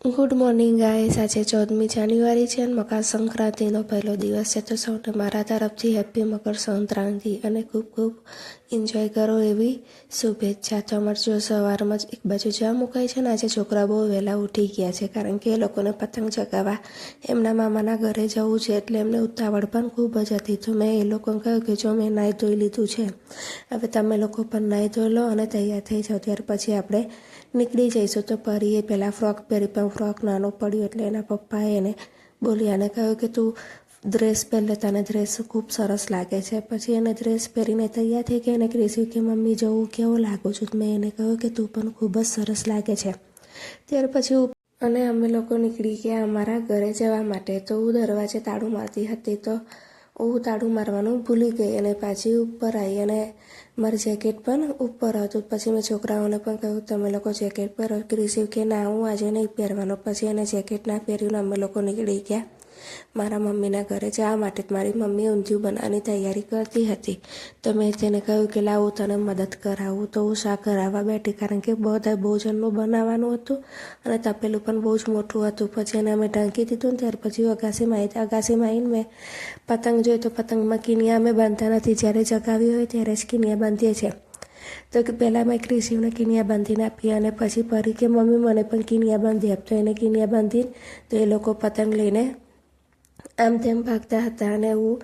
Good morning guys, આજે 14મી જાન્યુઆરી છે અને મકર સંક્રાંતિનો પહેલો દિવસ છે. તો સૌને મારા તરફથી હેપી મકર સંક્રાંતિ અને ખૂબ ખૂબ એન્જોય કરો એવી શુભેચ્છા. તો અમારે જો સવારમાં જ એક બાજુ ચા મુકાય છે ને આજે છોકરા બહુ વહેલા ઉઠી ગયા છે, કારણ કે એ લોકોને પતંગ ચગાવવા એમના મામાના ઘરે જવું છે, એટલે એમને ઉતાવળ પણ ખૂબ જ હતી. તો મેં એ લોકોને કહ્યું કે જો મેં નાહી ધોઈ લીધું છે, હવે તમે લોકો પણ નાહી ધોઈ લો અને તૈયાર થઈ જાઓ, ત્યાર પછી આપણે નીકળી જઈશું. તો પરીએ પહેલાં ફ્રોક પહેરી, પણ ફ્રોક નાનો પડ્યો એટલે એના પપ્પાએ એને બોલ્યા અને કહ્યું કે તું ડ્રેસ પહેર, તને ડ્રેસ ખૂબ સરસ લાગે છે. પછી એને ડ્રેસ પહેરીને તૈયાર થઈ ગઈ અને ક્રિશી કે મમ્મી જવું કેવો લાગુ છું. મેં એને કહ્યું કે તું પણ ખૂબ જ સરસ લાગે છે. ત્યાર પછી અને અમે લોકો નીકળી ગયા અમારા ઘરે જવા માટે. તો હું દરવાજે તાળું મારતી હતી, તો હું તાળું મારવાનું ભૂલી ગઈ અને પાછી ઉપર આવી અને મારું જેકેટ પણ ઉપર હતું. પછી મેં છોકરાઓને પણ કહ્યું તમે લોકો જેકેટ પહેરો. ક્રિશી કે ના હું આજે નહીં પહેરવાનો. પછી એને જેકેટ ના પહેર્યું ને અમે લોકો નીકળી ગયા મારા મમ્મીના ઘરે જવા માટે. મારી મમ્મી ઊંધિયું બનાવવાની તૈયારી કરતી હતી, તો મેં તેને કહ્યું કે લાવ હું તને મદદ કરાવું. તો હું શાક કરાવવા બેઠી, કારણ કે બધા ભોજનનું બનાવવાનું હતું અને તપેલું પણ બહુ જ મોટું હતું. પછી એને અમે ઢાંકી દીધું ને ત્યાર પછી અગાસીમાં આવીને મેં પતંગ જોઈ. તો પતંગમાં કિનિયા અમે બાંધતા નથી, જ્યારે ચગાવી હોય ત્યારે જ કિનિયા બાંધીએ છીએ. તો પહેલાં મેં ક્રિશીને કિનિયા બાંધીને આપી અને પછી પરી કે મમ્મી મને પણ કિનિયા બાંધી આપ. તો એને કિનિયા બાંધીને તો એ લોકો પતંગ લઈને આમ તેમ ભાગતા હતા અને હું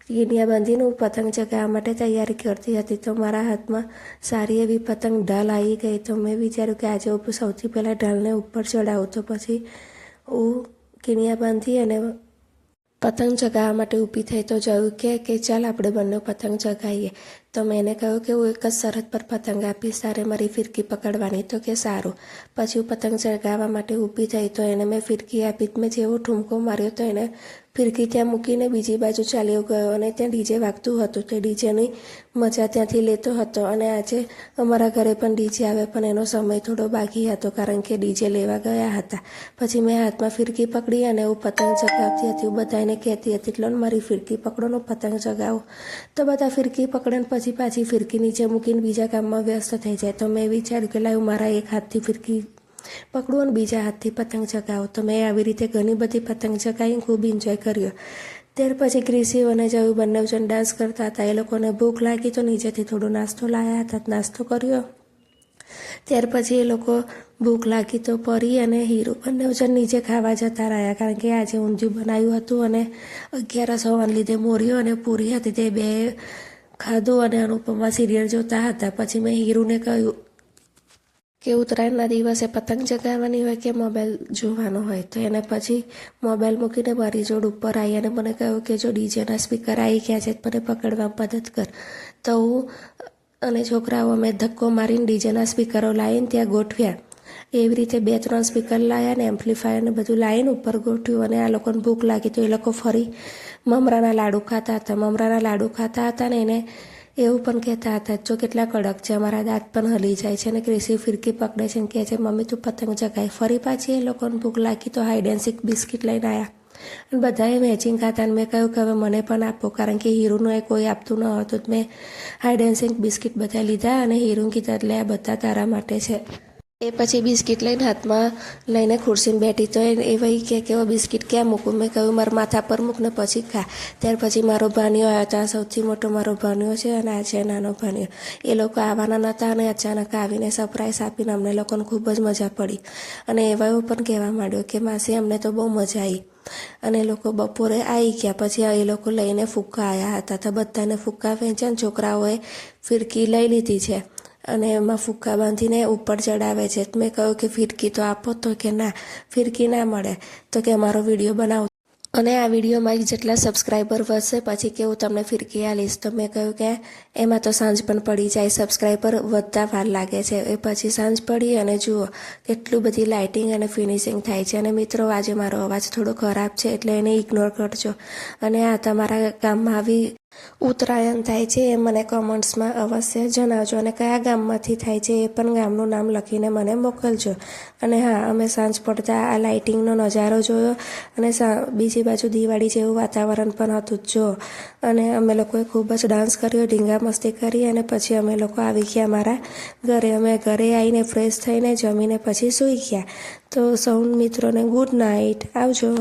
કિનિયા બાંધીને હું પતંગ ચગાવવા માટે તૈયારી કરતી હતી. તો મારા હાથમાં સારી એવી પતંગ ઢાલ આવી ગઈ. તો મેં વિચાર્યું કે આજે હું સૌથી પહેલાં ઢાલને ઉપર ચડાવું. તો પછી હું કિનિયા બાંધી અને પતંગ ચગાવવા માટે ઊભી થઈ. તો જોયું કે ચાલ આપણે બંને પતંગ ચગાવીએ. તો મેં એને કહ્યું કે હું એક જ શરત પર પતંગ આપીશ, તારે મારી ફિરકી પકડવાની. તો કે સારું. પછી હું પતંગ ચગાવવા માટે ઊભી થઈ. તો એને મેં ફિરકી આપી. મેં જેવો ઠુમકો માર્યો તો એને ફિરકી ત્યાં મૂકીને બીજી બાજુ ચાલ્યો ગયો અને ત્યાં ડીજે વાગતું હતું. તે ડીજેની મજા ત્યાંથી લેતો હતો. અને આજે અમારા ઘરે પણ ડીજે આવે, પણ એનો સમય થોડો બાકી હતો, કારણ કે ડીજે લેવા ગયા હતા. પછી મેં હાથમાં ફિરકી પકડી અને હું પતંગ ચગાવતી હતી. હું બધાને કહેતી હતી એટલે મારી ફિરકી પકડોનો પતંગ ચગાવો. તો બધા ફિરકી પકડે ને પછી પાછી ફિરકી નીચે મૂકીને બીજા કામમાં વ્યસ્ત થઈ જાય. તો મેં વિચાર્યું કે લાવ મારા એક હાથથી ફિરકી પકડું અને બીજા હાથથી પતંગ ચગાવો. તો મેં આવી રીતે ઘણી બધી પતંગ ચગાવીને ખૂબ એન્જોય કર્યો. ત્યાર પછી ક્રિશી અને જયું બંને જણ ડાન્સ કરતા હતા. એ લોકોને ભૂખ લાગી તો નીચેથી થોડો નાસ્તો લાવ્યા હતા, નાસ્તો કર્યો. ત્યાર પછી એ લોકો ભૂખ લાગી તો પરી અને હીરો બંને જણ નીચે ખાવા જતા રહ્યા, કારણ કે આજે ઊંધિયું બનાવ્યું હતું અને 11 હોવાને લીધે મોરીઓ અને પૂરી હતી, તે બે ખાધું અને અનુપમા સિરિયલ જોતા હતા. પછી મેં હીરુને કહ્યું કે ઉત્તરાયણના દિવસે પતંગ ચગાવવાની હોય કે મોબાઈલ જોવાનો હોય. તો એને પછી મોબાઈલ મૂકીને મારી જોડ ઉપર આવી અને મને કહ્યું કે જો ડીજેના સ્પીકર આવી ગયા છે મને પકડવા મદદ કર. તો હું અને છોકરાઓ અમે ધક્કો મારીને ડીજેના સ્પીકરો લાવીને ત્યાં ગોઠવ્યા. એવી રીતે 2-3 સ્પીકર લાવ્યા ને એમ્પ્લીફાયર ને બધું લાવીને ઉપર ગોઠવ્યું. અને આ લોકોને ભૂખ લાગી તો એ લોકો ફરી મમરાના લાડુ ખાતા હતા ને એને એવું પણ કહેતા હતા જો કેટલા કડક છે, અમારા દાંત પણ હલી જાય છે. અને ક્રિશી ફિરકી પકડે છે અને કહે છે મમ્મી તું પતંગ ચગાય. ફરી પાછી એ લોકોને ભૂખ લાગી તો હાઈડ એન્ડ સીક બિસ્કિટ લઈને આવ્યા અને બધાએ મેચિંગ ખાતા. અને મેં કહ્યું કે હવે મને પણ આપો, કારણ કે હીરુનું કોઈ આપતું ન હતું. મેં હાઈડ એન્ડ સીક બિસ્કિટ બધા લીધા અને હીરુને કીધા એટલે આ બધા તારા માટે છે. એ પછી બિસ્કિટ લઈને હાથમાં લઈને ખુરશીમાં બેઠી. તો એ વહી કે બિસ્કિટ ક્યાં મૂકું. મેં કહ્યું મારા માથા પર મૂકને પછી ખા. ત્યાર પછી મારો ભાણિયો આવ્યો હતો. આ સૌથી મોટો મારો ભાણિયો છે અને આ છે નાનો ભાણિયો. એ લોકો આવવાના નહોતા અને અચાનક આવીને સરપ્રાઈઝ આપીને અમને લોકોને ખૂબ જ મજા પડી. અને એવા એવું પણ કહેવા માંડ્યો કે માસી અમને તો બહુ મજા આવી. અને એ લોકો બપોરે આવી ગયા. પછી એ લોકો લઈને ફૂક્કા આવ્યા હતા. તો બધાને ફૂક્કા વેચ્યા. છોકરાઓએ ફિરકી લઈ લીધી છે અને એમાં ફૂક્કા બાંધીને ઉપર ચડાવે છે. મેં કહ્યું કે ફિરકી તો આપો. તો કે ના ફિરકી ના મળે. તો કે અમારો વિડીયો બનાવો અને આ વિડીયોમાં જેટલા સબસ્ક્રાઈબર વધશે પછી કે હું તમને ફિરકી આલીશ. તો મેં કહ્યું કે એમાં તો સાંજ પણ પડી જાય, સબસ્ક્રાઈબર વધતા વાર લાગે છે. એ પછી સાંજ પડી અને જુઓ કેટલું બધી લાઇટિંગ અને ફિનિશિંગ થાય છે. અને મિત્રો આજે મારો અવાજ થોડો ખરાબ છે એટલે એને ઇગ્નોર કરજો. અને આ તમારા ગામમાં આવી ઉત્તરાયણ થાય છે એ મને કમેન્ટ્સમાં અવશ્ય જણાવજો, અને કયા ગામમાંથી થાય છે એ પણ ગામનું નામ લખીને મને મોકલજો. અને હા, અમે સાંજ પડતા આ લાઇટિંગનો નજારો જોયો, અને બીજી બાજુ દિવાળી જેવું વાતાવરણ પણ હતું જો. અને અમે લોકોએ ખૂબ જ ડાન્સ કર્યો, ઢીંગા મસ્તી કરી, અને પછી અમે લોકો આવી ગયા મારા ઘરે. અમે ઘરે આવીને ફ્રેશ થઈને જમીને પછી સૂઈ ગયા. તો સૌ મિત્રોને ગુડ નાઇટ, આવજો.